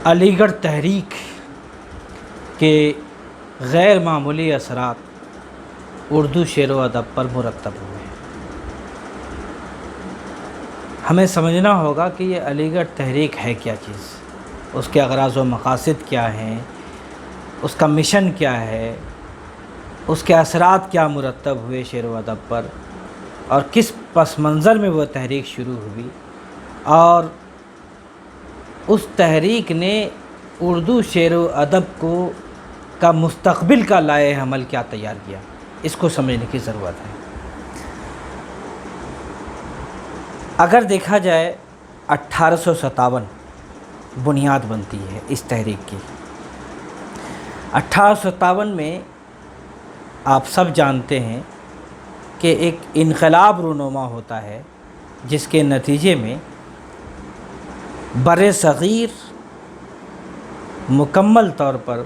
علی گڑھ تحریک کے غیر معمولی اثرات اردو شعر و ادب پر مرتب ہوئے ہیں۔ ہمیں سمجھنا ہوگا کہ یہ علی گڑھ تحریک ہے کیا چیز، اس کے اغراض و مقاصد کیا ہیں، اس کا مشن کیا ہے، اس کے اثرات کیا مرتب ہوئے شعر و ادب پر، اور کس پس منظر میں وہ تحریک شروع ہوئی، اور اس تحریک نے اردو شعر و ادب کا مستقبل کا لائحہ عمل کیا تیار کیا، اس کو سمجھنے کی ضرورت ہے۔ اگر دیکھا جائے 1857 بنیاد بنتی ہے اس تحریک کی۔ 1857 میں آپ سب جانتے ہیں کہ ایک انقلاب رونما ہوتا ہے، جس کے نتیجے میں بر صغیر مکمل طور پر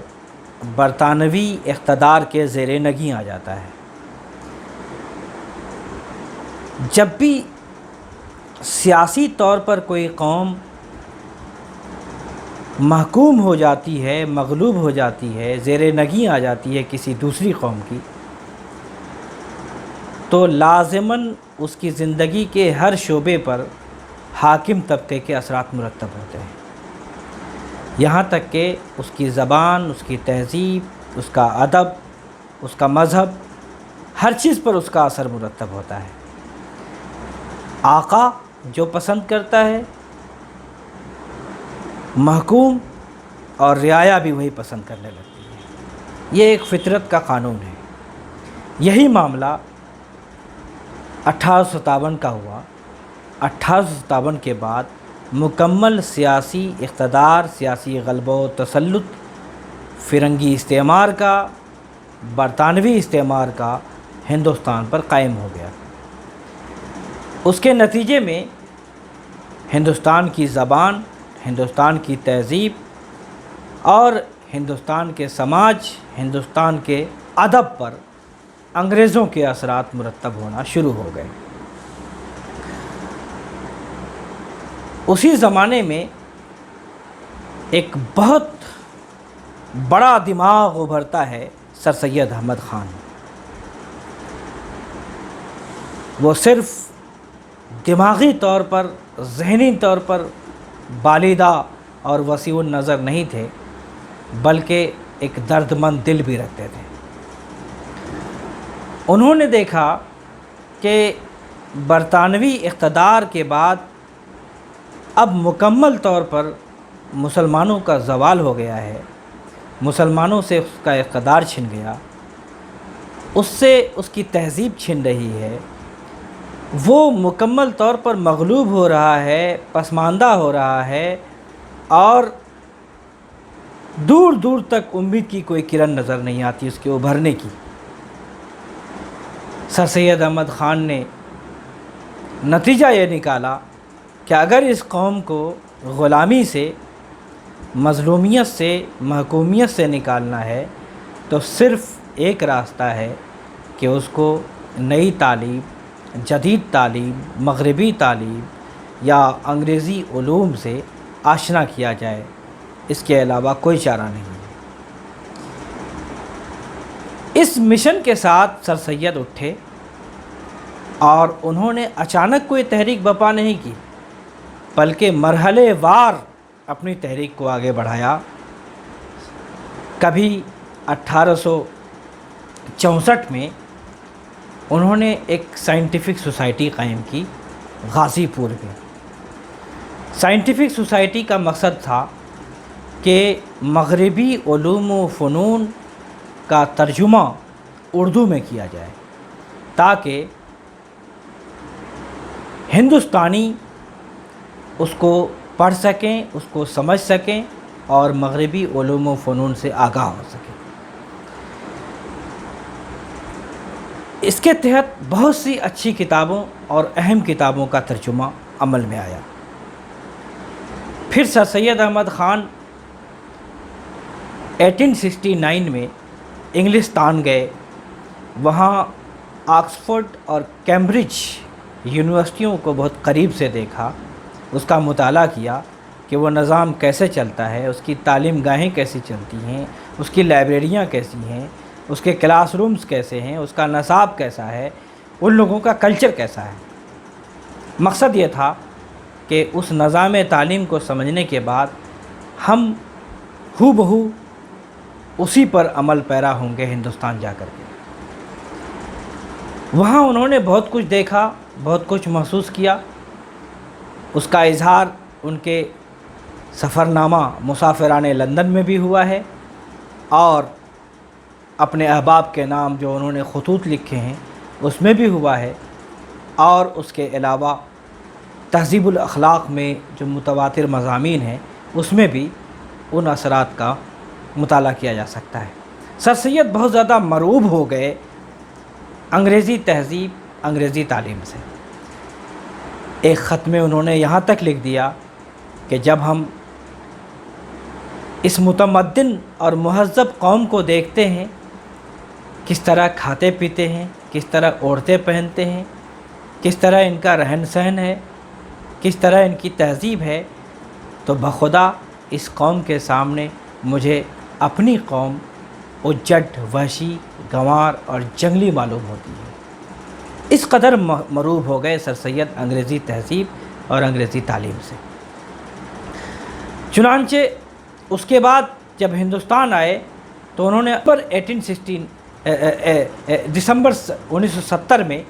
برطانوی اقتدار کے زیر نگیں آ جاتا ہے۔ جب بھی سیاسی طور پر کوئی قوم محکوم ہو جاتی ہے، مغلوب ہو جاتی ہے، زیر نگیں آ جاتی ہے کسی دوسری قوم کی، تو لازماً اس کی زندگی کے ہر شعبے پر حاکم طبقے کے اثرات مرتب ہوتے ہیں، یہاں تک کہ اس کی زبان، اس کی تہذیب، اس کا ادب، اس کا مذہب، ہر چیز پر اس کا اثر مرتب ہوتا ہے۔ آقا جو پسند کرتا ہے، محکوم اور رعایا بھی وہی پسند کرنے لگتی ہے۔ یہ ایک فطرت کا قانون ہے۔ یہی معاملہ 1857 کا ہوا۔ 1857 کے بعد مکمل سیاسی اقتدار، سیاسی غلبہ و تسلط فرنگی استعمار کا، برطانوی استعمار کا ہندوستان پر قائم ہو گیا۔ اس کے نتیجے میں ہندوستان کی زبان، ہندوستان کی تہذیب اور ہندوستان کے سماج، ہندوستان کے ادب پر انگریزوں کے اثرات مرتب ہونا شروع ہو گئے۔ اسی زمانے میں ایک بہت بڑا دماغ ابھرتا ہے، سر سید احمد خان۔ وہ صرف دماغی طور پر، ذہنی طور پر بالیدہ اور وسیع النظر نہیں تھے، بلکہ ایک درد مند دل بھی رکھتے تھے۔ انہوں نے دیکھا کہ برطانوی اقتدار کے بعد اب مکمل طور پر مسلمانوں کا زوال ہو گیا ہے، مسلمانوں سے اس کا اقتدار چھن گیا، اس سے اس کی تہذیب چھن رہی ہے، وہ مکمل طور پر مغلوب ہو رہا ہے، پسماندہ ہو رہا ہے، اور دور دور تک امید کی کوئی کرن نظر نہیں آتی اس کے ابھرنے کی۔ سر سید احمد خان نے نتیجہ یہ نکالا کہ اگر اس قوم کو غلامی سے، مظلومیت سے، محکومیت سے نکالنا ہے تو صرف ایک راستہ ہے کہ اس کو نئی تعلیم، جدید تعلیم، مغربی تعلیم یا انگریزی علوم سے آشنا کیا جائے، اس کے علاوہ کوئی چارہ نہیں ہے۔ اس مشن کے ساتھ سر سید اٹھے اور انہوں نے اچانک کوئی تحریک برپا نہیں کی، بلکہ مرحلے وار اپنی تحریک کو آگے بڑھایا۔ کبھی 1864 میں انہوں نے ایک سائنٹیفک سوسائٹی قائم کی غازی پور میں۔ سائنٹیفک سوسائٹی کا مقصد تھا کہ مغربی علوم و فنون کا ترجمہ اردو میں کیا جائے، تاکہ ہندوستانی اس کو پڑھ سکیں، اس کو سمجھ سکیں اور مغربی علوم و فنون سے آگاہ ہو سکیں۔ اس کے تحت بہت سی اچھی کتابوں اور اہم کتابوں کا ترجمہ عمل میں آیا۔ پھر سر سید احمد خان 1869 میں انگلستان گئے، وہاں آکسفورڈ اور کیمبرج یونیورسٹیوں کو بہت قریب سے دیکھا، اس کا مطالعہ کیا کہ کہ وہ نظام کیسے چلتا ہے، اس کی تعلیم گاہیں کیسی چلتی ہیں، اس کی لائبریریاں کیسی ہیں، اس کے کلاس رومز کیسے ہیں، اس کا نصاب کیسا ہے، ان لوگوں کا کلچر کیسا ہے۔ مقصد یہ تھا کہ اس نظام تعلیم کو سمجھنے کے بعد ہم ہو بہو اسی پر عمل پیرا ہوں گے ہندوستان جا کر کے۔ وہاں انہوں نے بہت کچھ دیکھا، بہت کچھ محسوس کیا۔ اس کا اظہار ان کے سفر نامہ مسافران لندن میں بھی ہوا ہے، اور اپنے احباب کے نام جو انہوں نے خطوط لکھے ہیں اس میں بھی ہوا ہے، اور اس کے علاوہ تہذیب الاخلاق میں جو متواتر مضامین ہیں اس میں بھی ان اثرات کا مطالعہ کیا جا سکتا ہے۔ سر سید بہت زیادہ مرعوب ہو گئے انگریزی تہذیب، انگریزی تعلیم سے۔ ایک خط میں انہوں نے یہاں تک لکھ دیا کہ جب ہم اس متمدن اور مہذب قوم کو دیکھتے ہیں، کس طرح کھاتے پیتے ہیں، کس طرح اوڑھتے پہنتے ہیں، کس طرح ان کا رہن سہن ہے، کس طرح ان کی تہذیب ہے، تو بخدا اس قوم کے سامنے مجھے اپنی قوم اجڑ، وحشی، گنوار اور جنگلی معلوم ہوتی ہے۔ اس قدر مرعوب ہو گئے سر سید انگریزی تہذیب اور انگریزی تعلیم سے۔ چنانچہ اس کے بعد جب ہندوستان آئے تو انہوں نے دسمبر 1970 میں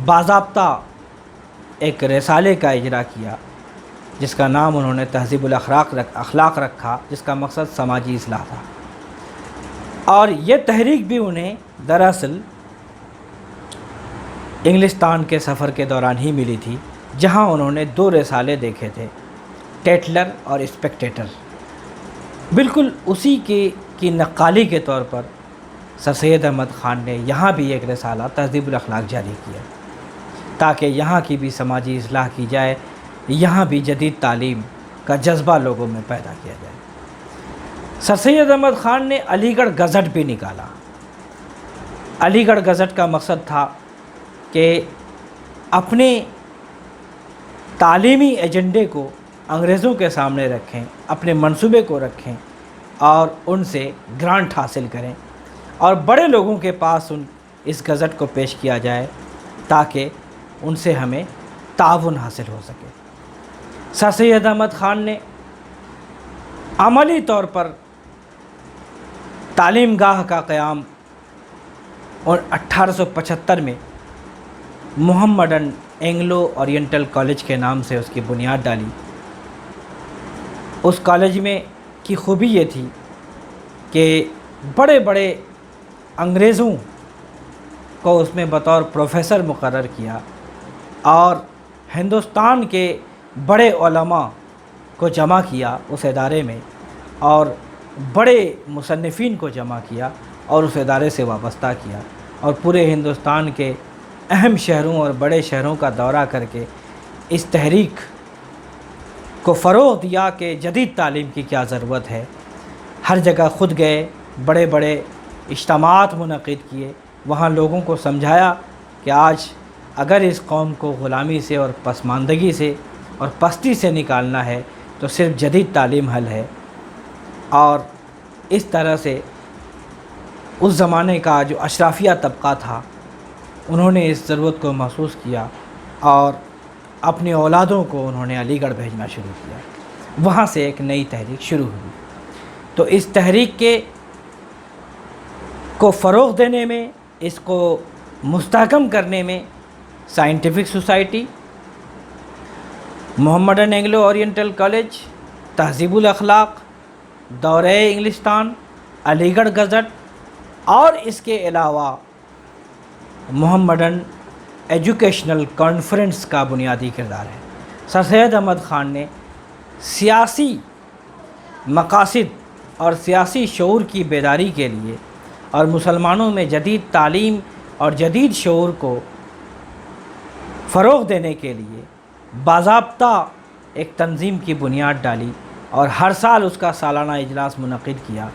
باضابطہ ایک رسالے کا اجرا کیا، جس کا نام انہوں نے تہذیب الاخلاق رکھا، جس کا مقصد سماجی اصلاح تھا۔ اور یہ تحریک بھی انہیں دراصل انگلستان کے سفر کے دوران ہی ملی تھی، جہاں انہوں نے 2 رسالے دیکھے تھے، ٹیٹلر اور اسپیکٹیٹر۔ بالکل اسی کی نقالی کے طور پر سر سید احمد خان نے یہاں بھی ایک رسالہ تہذیب الاخلاق جاری کیا، تاکہ یہاں کی بھی سماجی اصلاح کی جائے، یہاں بھی جدید تعلیم کا جذبہ لوگوں میں پیدا کیا جائے۔ سر سید احمد خان نے علی گڑھ گزٹ بھی نکالا۔ علی گڑھ گزٹ کا مقصد تھا کہ اپنے تعلیمی ایجنڈے کو انگریزوں کے سامنے رکھیں، اپنے منصوبے کو رکھیں اور ان سے گرانٹ حاصل کریں، اور بڑے لوگوں کے پاس اس گزٹ کو پیش کیا جائے تاکہ ان سے ہمیں تعاون حاصل ہو سکے۔ سر سید احمد خان نے عملی طور پر تعلیم گاہ کا قیام اور 1875 میں محمڈن اینگلو اورینٹل کالج کے نام سے اس کی بنیاد ڈالی۔ اس کالج میں کی خوبی یہ تھی کہ بڑے بڑے انگریزوں کو اس میں بطور پروفیسر مقرر کیا، اور ہندوستان کے بڑے علماء کو جمع کیا اس ادارے میں، اور بڑے مصنفین کو جمع کیا اور اس ادارے سے وابستہ کیا، اور پورے ہندوستان کے اہم شہروں اور بڑے شہروں کا دورہ کر کے اس تحریک کو فروغ دیا کہ جدید تعلیم کی کیا ضرورت ہے۔ ہر جگہ خود گئے، بڑے بڑے اجتماعات منعقد کیے، وہاں لوگوں کو سمجھایا کہ آج اگر اس قوم کو غلامی سے اور پسماندگی سے اور پستی سے نکالنا ہے تو صرف جدید تعلیم حل ہے۔ اور اس طرح سے اس زمانے کا جو اشرافیہ طبقہ تھا، انہوں نے اس ضرورت کو محسوس کیا اور اپنی اولادوں کو انہوں نے علی گڑھ بھیجنا شروع کیا۔ وہاں سے ایک نئی تحریک شروع ہوئی۔ تو اس تحریک کو فروغ دینے میں، اس کو مستحکم کرنے میں scientific society, Mohammedan Anglo oriental college, تہذیب الاخلاق، دورہ انگلستان، علی گڑھ گزٹ، اور اس کے علاوہ محمڈن ایجوکیشنل کانفرنس کا بنیادی کردار ہے۔ سر سید احمد خان نے سیاسی مقاصد اور سیاسی شعور کی بیداری کے لیے اور مسلمانوں میں جدید تعلیم اور جدید شعور کو فروغ دینے کے لیے باضابطہ ایک تنظیم کی بنیاد ڈالی، اور ہر سال اس کا سالانہ اجلاس منعقد کیا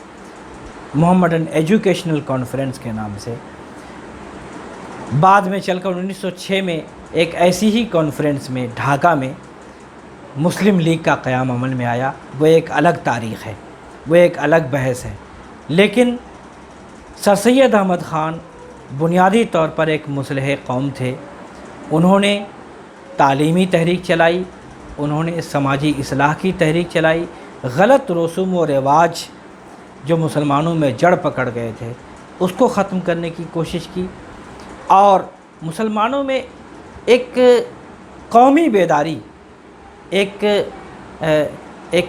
محمڈن ایجوکیشنل کانفرنس کے نام سے۔ بعد میں چل کر 1906 میں ایک ایسی ہی کانفرنس میں ڈھاکہ میں مسلم لیگ کا قیام عمل میں آیا وہ ایک الگ تاریخ ہے، وہ ایک الگ بحث ہے، لیکن سر سید احمد خان بنیادی طور پر ایک مصلح قوم تھے۔ انہوں نے تعلیمی تحریک چلائی، انہوں نے سماجی اصلاح کی تحریک چلائی، غلط رسوم و رواج جو مسلمانوں میں جڑ پکڑ گئے تھے اس کو ختم کرنے کی کوشش کی، اور مسلمانوں میں ایک قومی بیداری، ایک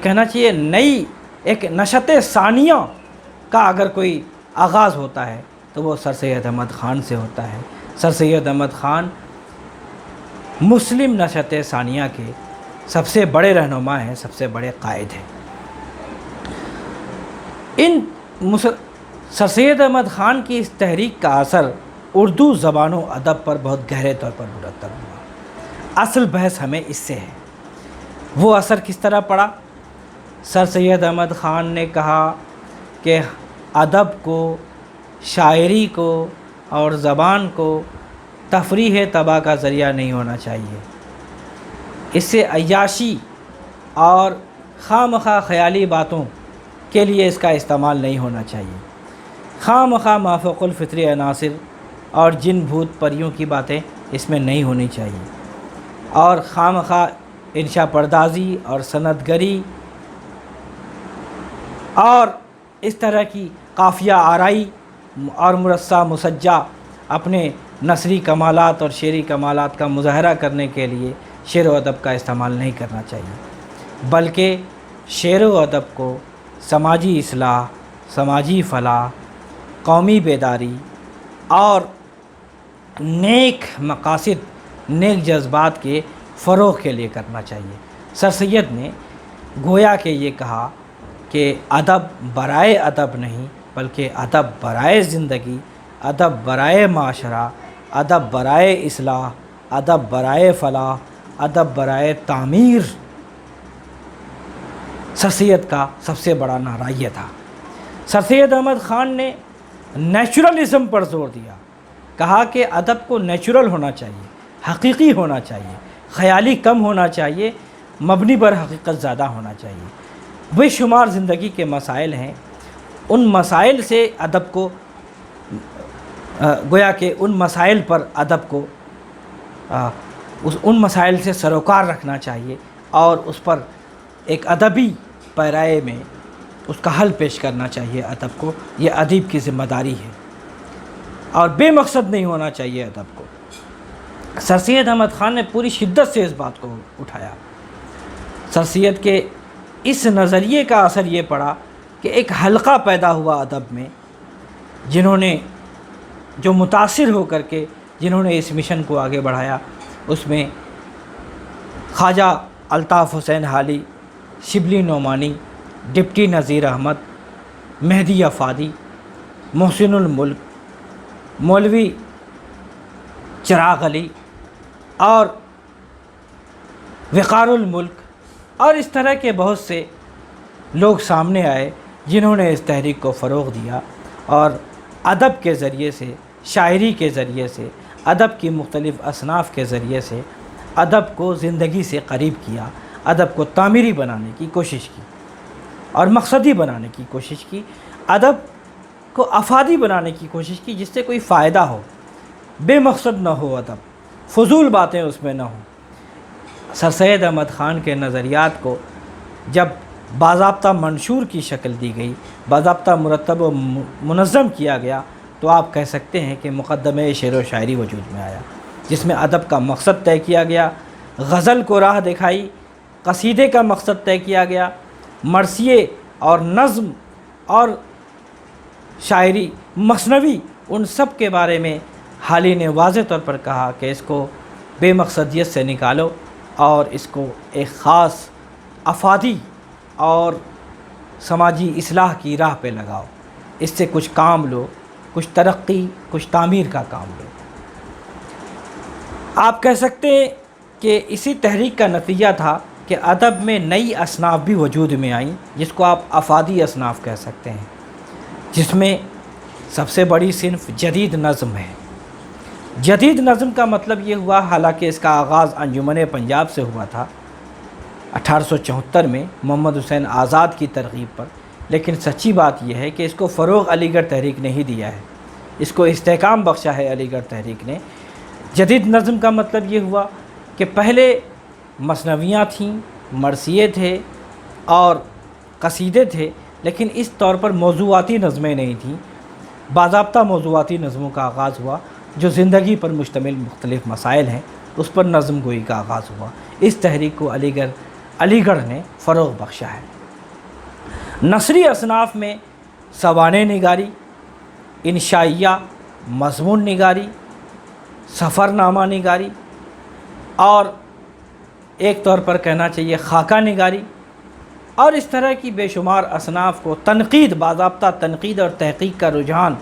کہنا چاہیے نئی ایک نشست ثانیہ کا اگر کوئی آغاز ہوتا ہے تو وہ سر سید احمد خان سے ہوتا ہے۔ سر سید احمد خان مسلم نشست ثانیہ کے سب سے بڑے رہنما ہیں، سب سے بڑے قائد ہیں۔ سر سید احمد خان کی اس تحریک کا اثر اردو زبان و ادب پر بہت گہرے طور پر مرتب ہوا۔ اصل بحث ہمیں اس سے ہے، وہ اثر کس طرح پڑا؟ سر سید احمد خان نے کہا کہ ادب کو، شاعری کو اور زبان کو تفریح طبع کا ذریعہ نہیں ہونا چاہیے، اس سے عیاشی اور خواہ مخواہ خیالی باتوں کے لیے اس کا استعمال نہیں ہونا چاہیے، خواہ مخواہ مافوق الفطری عناصر اور جن بھوت پریوں کی باتیں اس میں نہیں ہونی چاہیے، اور خواہ مخواہ انشا پردازی اور سند گری اور اس طرح کی قافیہ آرائی اور مرصع مسجع اپنے نثری کمالات اور شعری کمالات کا مظاہرہ کرنے کے لیے شعر و ادب کا استعمال نہیں کرنا چاہیے، بلکہ شعر و ادب کو سماجی اصلاح، سماجی فلاح، قومی بیداری اور نیک مقاصد، نیک جذبات کے فروغ کے لیے کرنا چاہیے۔ سر سید نے گویا کہ یہ کہا کہ ادب برائے ادب نہیں بلکہ ادب برائے زندگی، ادب برائے معاشرہ، ادب برائے اصلاح، ادب برائے فلاح، ادب برائے تعمیر سر سید کا سب سے بڑا نعرہ یہ تھا۔ سر سید احمد خان نے نیچرلزم پر زور دیا، کہا کہ ادب کو نیچرل ہونا چاہیے، حقیقی ہونا چاہیے، خیالی کم ہونا چاہیے، مبنی پر حقیقت زیادہ ہونا چاہیے۔ بے شمار زندگی کے مسائل ہیں، ان مسائل سے ادب کو گویا کہ ان مسائل پر ادب کو ان مسائل سے سروکار رکھنا چاہیے اور اس پر ایک ادبی پیرائے میں اس کا حل پیش کرنا چاہیے ادب کو۔ یہ ادیب کی ذمہ داری ہے اور بے مقصد نہیں ہونا چاہیے ادب کو۔ سر سید احمد خان نے پوری شدت سے اس بات کو اٹھایا۔ سر سید کے اس نظریے کا اثر یہ پڑا کہ ایک حلقہ پیدا ہوا ادب میں، جو متاثر ہو کر کے جنہوں نے اس مشن کو آگے بڑھایا۔ اس میں خواجہ الطاف حسین حالی، شبلی نعمانی، ڈپٹی نذیر احمد، مہدی افادی، محسن الملک، مولوی چراغ علی اور وقار الملک اور اس طرح کے بہت سے لوگ سامنے آئے جنہوں نے اس تحریک کو فروغ دیا اور ادب کے ذریعے سے، شاعری کے ذریعے سے، ادب کی مختلف اصناف کے ذریعے سے ادب کو زندگی سے قریب کیا، ادب کو تعمیری بنانے کی کوشش کی اور مقصدی بنانے کی کوشش کی، ادب کو افادی بنانے کی کوشش کی جس سے کوئی فائدہ ہو، بے مقصد نہ ہو ادب، فضول باتیں اس میں نہ ہوں۔ سر سید احمد خان کے نظریات کو جب باضابطہ منشور کی شکل دی گئی، باضابطہ مرتب و منظم کیا گیا، تو آپ کہہ سکتے ہیں کہ مقدمہ شعر و شاعری وجود میں آیا، جس میں ادب کا مقصد طے کیا گیا، غزل کو راہ دکھائی، قصیدے کا مقصد طے کیا گیا، مرثیے اور نظم اور شاعری، مثنوی، ان سب کے بارے میں حالی نے واضح طور پر کہا کہ اس کو بے مقصدیت سے نکالو اور اس کو ایک خاص افادی اور سماجی اصلاح کی راہ پہ لگاؤ، اس سے کچھ کام لو، کچھ ترقی، کچھ تعمیر کا کام لو۔ آپ کہہ سکتے ہیں کہ اسی تحریک کا نتیجہ تھا کہ ادب میں نئی اصناف بھی وجود میں آئیں، جس کو آپ افادی اصناف کہہ سکتے ہیں، جس میں سب سے بڑی صنف جدید نظم ہے۔ جدید نظم کا مطلب یہ ہوا، حالانکہ اس کا آغاز انجمن پنجاب سے ہوا تھا 1874 میں محمد حسین آزاد کی ترغیب پر، لیکن سچی بات یہ ہے کہ اس کو فروغ علی گڑھ تحریک نے ہی دیا ہے، اس کو استحکام بخشا ہے علی گڑھ تحریک نے۔ جدید نظم کا مطلب یہ ہوا کہ پہلے مثنویاں تھیں، مرثیے تھے اور قصیدے تھے، لیکن اس طور پر موضوعاتی نظمیں نہیں تھیں۔ باضابطہ موضوعاتی نظموں کا آغاز ہوا، جو زندگی پر مشتمل مختلف مسائل ہیں، اس پر نظم گوئی کا آغاز ہوا۔ اس تحریک کو علی گڑھ نے فروغ بخشا ہے۔ نثری اصناف میں سوانح نگاری، انشائیہ، مضمون نگاری، سفر نامہ نگاری اور ایک طور پر کہنا چاہیے خاکہ نگاری اور اس طرح کی بے شمار اصناف کو تنقید، باضابطہ تنقید اور تحقیق کا رجحان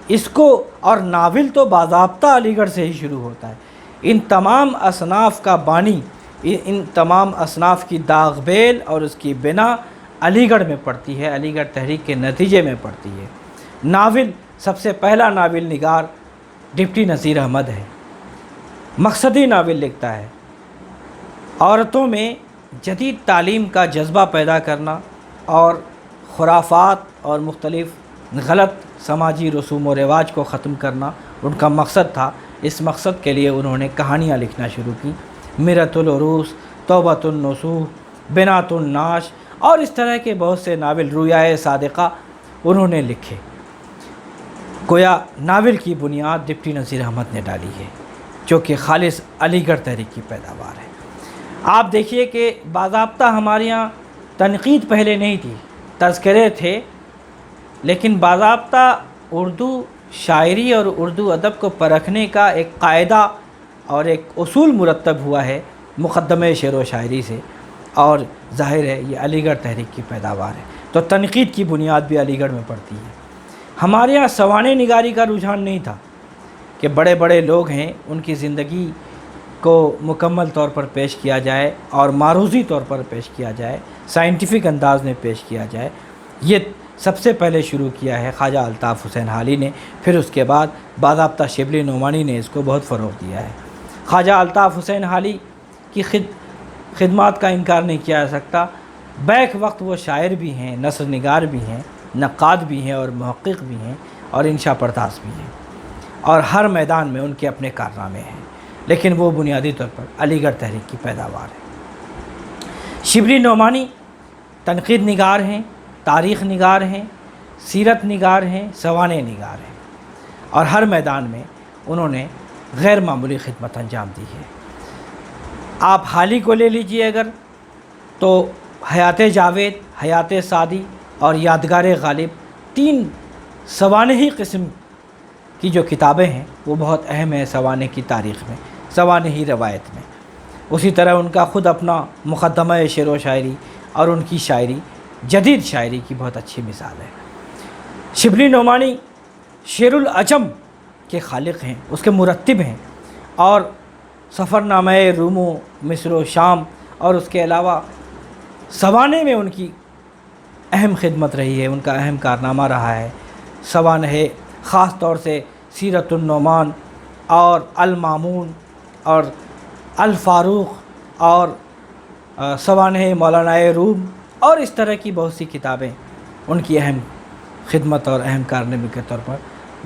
اس کو، اور ناول تو باضابطہ علی گڑھ سے ہی شروع ہوتا ہے۔ ان تمام اصناف کا بانی، ان تمام اصناف کی داغ بیل اور اس کی بنا علی گڑھ میں پڑتی ہے، علی گڑھ تحریک کے نتیجے میں پڑتی ہے۔ ناول، سب سے پہلا ناول نگار ڈپٹی نذیر احمد ہے، مقصدی ناول لکھتا ہے۔ عورتوں میں جدید تعلیم کا جذبہ پیدا کرنا اور خرافات اور مختلف غلط سماجی رسوم و رواج کو ختم کرنا ان کا مقصد تھا۔ اس مقصد کے لیے انہوں نے کہانیاں لکھنا شروع کی، میرۃ العروس، توبۃ النصوح، بنات الناش اور اس طرح کے بہت سے ناول، رویائے صادقہ انہوں نے لکھے۔ گویا ناول کی بنیاد ڈپٹی نذیر احمد نے ڈالی ہے، جو کہ خالص علی گڑھ تحریک کی پیداوار ہے۔ آپ دیکھیے کہ باضابطہ ہمارے یہاں تنقید پہلے نہیں تھی، تذکرے تھے، لیکن باضابطہ اردو شاعری اور اردو ادب کو پرکھنے کا ایک قاعدہ اور ایک اصول مرتب ہوا ہے مقدمہ شعر و شاعری سے، اور ظاہر ہے یہ علی گڑھ تحریک کی پیداوار ہے، تو تنقید کی بنیاد بھی علی گڑھ میں پڑتی ہے۔ ہمارے یہاں سوانح نگاری کا رجحان نہیں تھا کہ بڑے بڑے لوگ ہیں ان کی زندگی کو مکمل طور پر پیش کیا جائے اور معروضی طور پر پیش کیا جائے، سائنٹیفک انداز میں پیش کیا جائے۔ یہ سب سے پہلے شروع کیا ہے خواجہ الطاف حسین حالی نے، پھر اس کے بعد باضابطہ شبلی نعمانی نے اس کو بہت فروغ دیا ہے۔ خواجہ الطاف حسین حالی کی خدمات کا انکار نہیں کیا جا سکتا۔ بیک وقت وہ شاعر بھی ہیں، نثر نگار بھی ہیں، نقاد بھی ہیں اور محقق بھی ہیں اور انشا پرداز بھی ہیں، اور ہر میدان میں ان کے اپنے کارنامے ہیں، لیکن وہ بنیادی طور پر علی گڑھ تحریک کی پیداوار ہے۔ شبلی نعمانی تنقید نگار ہیں، تاریخ نگار ہیں، سیرت نگار ہیں، سوانح نگار ہیں، اور ہر میدان میں انہوں نے غیر معمولی خدمت انجام دی ہے۔ آپ حالی کو لے لیجئے اگر، تو حیات جاوید، حیات سعدی اور یادگار غالب، تین سوانحی قسم کی جو کتابیں ہیں وہ بہت اہم ہیں سوانح کی تاریخ میں، سوانحی روایت میں۔ اسی طرح ان کا خود اپنا مقدمہ شعر و شاعری اور ان کی شاعری جدید شاعری کی بہت اچھی مثال ہے۔ شبلی نعمانی شعر العجم کے خالق ہیں، اس کے مرتب ہیں، اور سفر نامہ روم و مصر و شام اور اس کے علاوہ سوانح میں ان کی اہم خدمت رہی ہے، ان کا اہم کارنامہ رہا ہے۔ سوانح خاص طور سے سیرت النعمان اور المامون اور الفاروق اور سوانح مولانا روم اور اس طرح کی بہت سی کتابیں ان کی اہم خدمت اور اہم کارنامے کے طور پر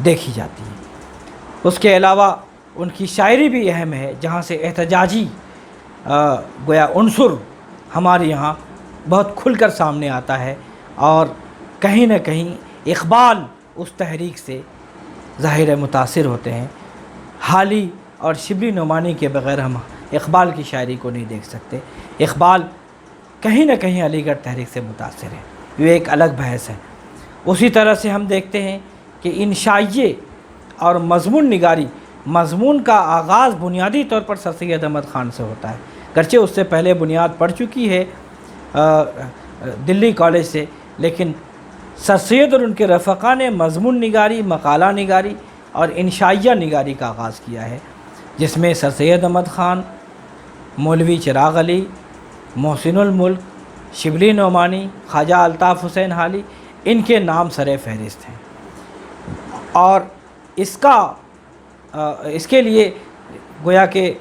دیکھی جاتی ہیں۔ اس کے علاوہ ان کی شاعری بھی اہم ہے، جہاں سے احتجاجی گویا عنصر ہمارے یہاں بہت کھل کر سامنے آتا ہے، اور کہیں نہ کہیں اقبال اس تحریک سے ظاہر متاثر ہوتے ہیں۔ حالی اور شبلی نعمانی کے بغیر ہم اقبال کی شاعری کو نہیں دیکھ سکتے۔ اقبال کہیں نہ کہیں علی گڑھ تحریک سے متاثر ہے، یہ ایک الگ بحث ہے۔ اسی طرح سے ہم دیکھتے ہیں کہ انشائیے اور مضمون نگاری، مضمون کا آغاز بنیادی طور پر سر سید احمد خان سے ہوتا ہے، گرچہ اس سے پہلے بنیاد پڑ چکی ہے دلی کالج سے، لیکن سر سید اور ان کے رفقا نے مضمون نگاری، مقالہ نگاری اور انشائیہ نگاری کا آغاز کیا ہے، جس میں سر سید احمد خان، مولوی چراغ علی، محسن الملک، شبلی نعمانی، خواجہ الطاف حسین حالی، ان کے نام سر فہرست ہیں۔ اور اس کے لیے گویا کہ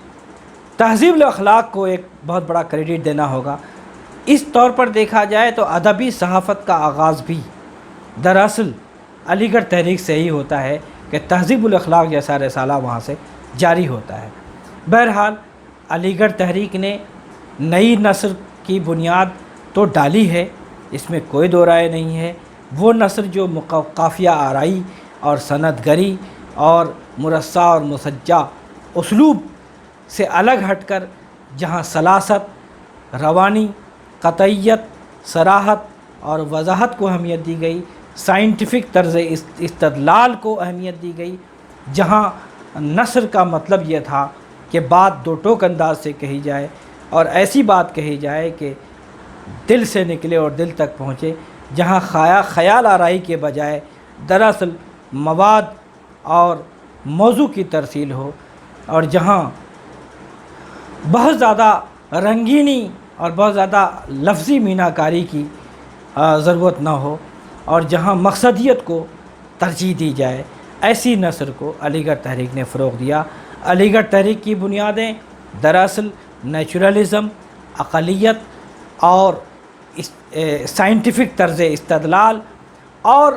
تہذیب الاخلاق کو ایک بہت بڑا کریڈٹ دینا ہوگا۔ اس طور پر دیکھا جائے تو ادبی صحافت کا آغاز بھی دراصل علی گڑھ تحریک سے ہی ہوتا ہے کہ تہذیب الاخلاق جیسا رسالہ وہاں سے جاری ہوتا ہے۔ بہرحال علی گڑھ تحریک نے نئی نثر کی بنیاد تو ڈالی ہے، اس میں کوئی دو رائے نہیں ہے۔ وہ نثر جو قافیہ آرائی اور سند گری اور مرصع اور مسجع اسلوب سے الگ ہٹ کر جہاں سلاست، روانی، قطعیت، صراحت اور وضاحت کو اہمیت دی گئی، سائنٹیفک طرز استدلال کو اہمیت دی گئی، جہاں نثر کا مطلب یہ تھا کہ بات دو ٹوک انداز سے کہی جائے اور ایسی بات کہی جائے کہ دل سے نکلے اور دل تک پہنچے، جہاں خیال آرائی کے بجائے دراصل مواد اور موضوع کی ترسیل ہو، اور جہاں بہت زیادہ رنگینی اور بہت زیادہ لفظی میناکاری کی ضرورت نہ ہو، اور جہاں مقصدیت کو ترجیح دی جائے، ایسی نثر کو علی گڑھ تحریک نے فروغ دیا۔ علی گڑھ تحریک کی بنیادیں دراصل نیچرلزم، اقلیت اور سائنٹیفک طرز استدلال اور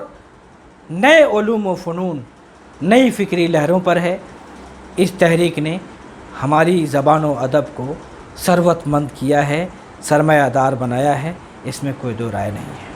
نئے علوم و فنون، نئی فکری لہروں پر ہے۔ اس تحریک نے ہماری زبان و ادب کو ثروت مند کیا ہے، سرمایہ دار بنایا ہے، اس میں کوئی دو رائے نہیں ہے۔